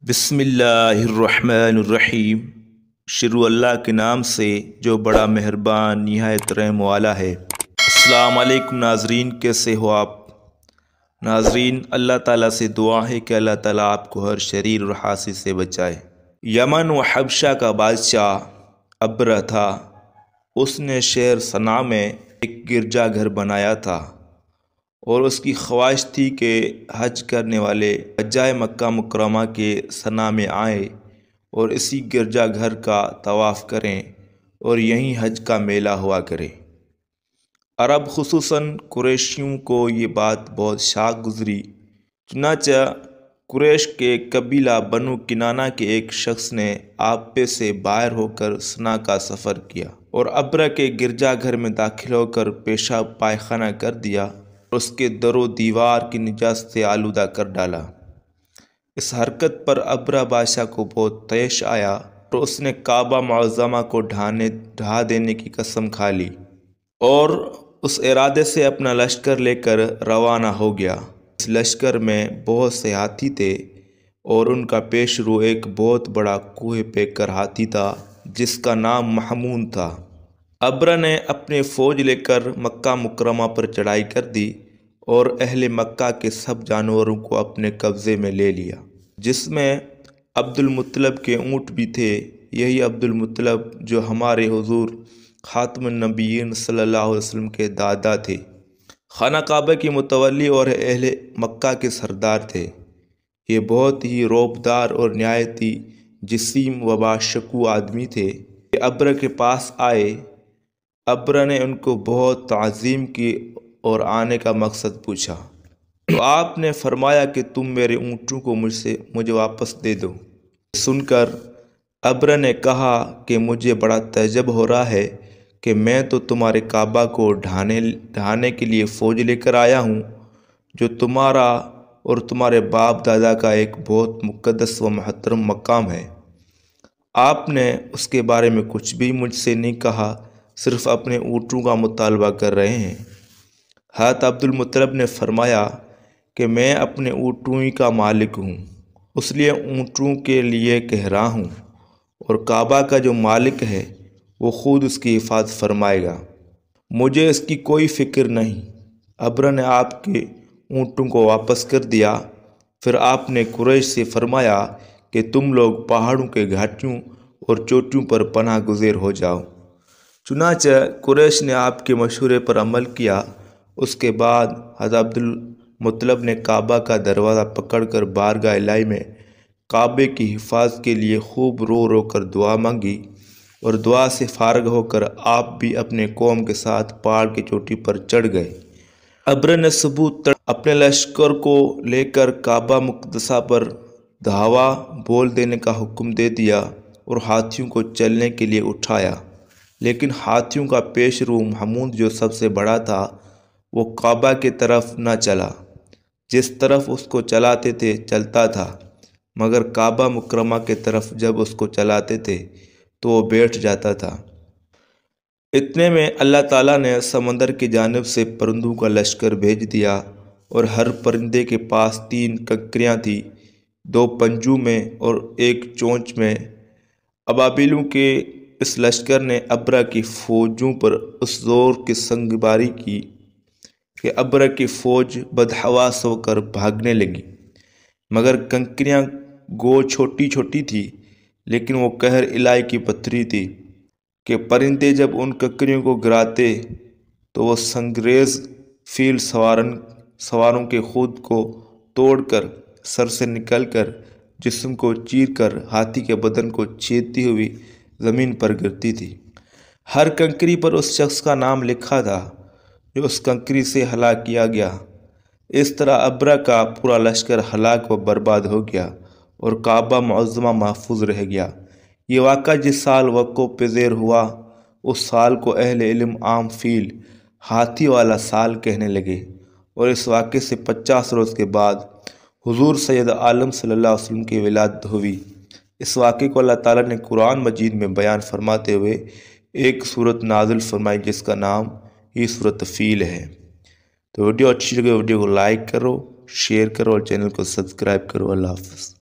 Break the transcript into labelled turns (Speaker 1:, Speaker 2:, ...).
Speaker 1: بسم اللہ الرحمن الرحیم۔ شروع اللہ کے نام سے جو بڑا مہربان نہایت رحم والا ہے۔ السلام علیکم ناظرین، کیسے ہو آپ؟ ناظرین، اللہ تعالیٰ سے دعا ہے کہ اللہ تعالیٰ آپ کو ہر شریر اور حاسد سے بچائے۔ یمن و حبشہ کا بادشاہ ابرہ تھا۔ اس نے شہر صنعا میں ایک گرجا گھر بنایا تھا اور اس کی خواہش تھی کہ حج کرنے والے حجاج مکہ مکرمہ کے صنعا میں آئیں اور اسی گرجا گھر کا طواف کریں اور یہیں حج کا میلہ ہوا کرے۔ عرب خصوصاً قریشیوں کو یہ بات بہت شاق گزری، چنانچہ قریش کے قبیلہ بنو کنانہ کے ایک شخص نے آپے سے باہر ہو کر صنعا کا سفر کیا اور ابرہ کے گرجا گھر میں داخل ہو کر پیشاب پائخانہ کر دیا، اس کے در و دیوار کی نجاست سے آلودہ کر ڈالا۔ اس حرکت پر ابرہ بادشاہ کو بہت طیش آیا اور اس نے کعبہ معظمہ کو ڈھا دینے کی قسم کھا لی اور اس ارادے سے اپنا لشکر لے کر روانہ ہو گیا۔ اس لشکر میں بہت سے ہاتھی تھے اور ان کا پیش رو ایک بہت بڑا کوہ پیکر ہاتھی تھا جس کا نام محمود تھا۔ ابرہ نے اپنی فوج لے کر مکہ مکرمہ پر چڑھائی کر دی اور اہل مکہ کے سب جانوروں کو اپنے قبضے میں لے لیا، جس میں عبد المطلب کے اونٹ بھی تھے۔ یہی عبد المطلب جو ہمارے حضور خاتم النبیین صلی اللہ علیہ وسلم کے دادا تھے، خانہ کعبہ کی متولی اور اہل مکہ کے سردار تھے۔ یہ بہت ہی روبدار اور نہایت ہی جسیم و باشکوہ آدمی تھے۔ یہ ابرہ کے پاس آئے۔ ابرہ نے ان کو بہت تعظیم کی اور آنے کا مقصد پوچھا تو آپ نے فرمایا کہ تم میرے اونٹوں کو مجھے واپس دے دو۔ سن کر ابرہ نے کہا کہ مجھے بڑا تعجب ہو رہا ہے کہ میں تو تمہارے کعبہ کو ڈھانے کے لیے فوج لے کر آیا ہوں، جو تمہارا اور تمہارے باپ دادا کا ایک بہت مقدس و محترم مقام ہے۔ آپ نے اس کے بارے میں کچھ بھی مجھ سے نہیں کہا، صرف اپنے اونٹوں کا مطالبہ کر رہے ہیں۔ حضرت عبد المطلب نے فرمایا کہ میں اپنے اونٹوں ہی کا مالک ہوں، اس لیے اونٹوں کے لیے کہہ رہا ہوں، اور کعبہ کا جو مالک ہے وہ خود اس کی حفاظت فرمائے گا، مجھے اس کی کوئی فکر نہیں۔ ابرہ نے آپ کے اونٹوں کو واپس کر دیا۔ پھر آپ نے قریش سے فرمایا کہ تم لوگ پہاڑوں کے گھاٹیوں اور چوٹیوں پر پناہ گزیر ہو جاؤ۔ چنانچہ قریش نے آپ کے مشورے پر عمل کیا۔ اس کے بعد حضرت عبد المطلب نے کعبہ کا دروازہ پکڑ کر بارگاہ الہی میں کعبے کی حفاظت کے لیے خوب رو رو کر دعا مانگی، اور دعا سے فارغ ہو کر آپ بھی اپنے قوم کے ساتھ پہاڑ کی چوٹی پر چڑھ گئے۔ ابرہ نے صبح تک اپنے لشکر کو لے کر کعبہ مقدسہ پر دھاوا بول دینے کا حکم دے دیا اور ہاتھیوں کو چلنے کے لیے اٹھایا، لیکن ہاتھیوں کا پیش رو محمود جو سب سے بڑا تھا وہ کعبہ کی طرف نہ چلا۔ جس طرف اس کو چلاتے تھے چلتا تھا، مگر کعبہ مکرمہ کی طرف جب اس کو چلاتے تھے تو وہ بیٹھ جاتا تھا۔ اتنے میں اللہ تعالیٰ نے سمندر کی جانب سے پرندوں کا لشکر بھیج دیا، اور ہر پرندے کے پاس 3 کنکریاں تھیں، 2 پنجوں میں اور 1 چونچ میں۔ ابابیلوں کے اس لشکر نے ابرہ کی فوجوں پر اس زور کی سنگباری کی کہ ابرہ کی فوج بدحواس ہو کر بھاگنے لگی، مگر کنکریاں گو چھوٹی چھوٹی تھی، لیکن وہ قہر الہی کی پتھری تھی کہ پرندے جب ان کنکریوں کو گراتے تو وہ سنگریز فیل سواروں کے خود کو توڑ کر سر سے نکل کر جسم کو چیر کر ہاتھی کے بدن کو چھیدتی ہوئی زمین پر گرتی تھی۔ ہر کنکری پر اس شخص کا نام لکھا تھا جو اس کنکری سے ہلاک کیا گیا۔ اس طرح ابرہ کا پورا لشکر ہلاک و برباد ہو گیا اور کعبہ معظمہ محفوظ رہ گیا۔ یہ واقعہ جس سال وقوع پذیر ہوا، اس سال کو اہل علم عام فیل ہاتھی والا سال کہنے لگے، اور اس واقعے سے 50 روز کے بعد حضور سید عالم صلی اللہ علیہ وسلم کی ولادت ہوئی۔ اس واقعے کو اللہ تعالیٰ نے قرآن مجید میں بیان فرماتے ہوئے ایک سورت نازل فرمائی جس کا نام ہی سورت فیل ہے۔ تو ویڈیو اچھی لگے ویڈیو کو لائک کرو، شیئر کرو اور چینل کو سبسکرائب کرو۔ اللہ حافظ۔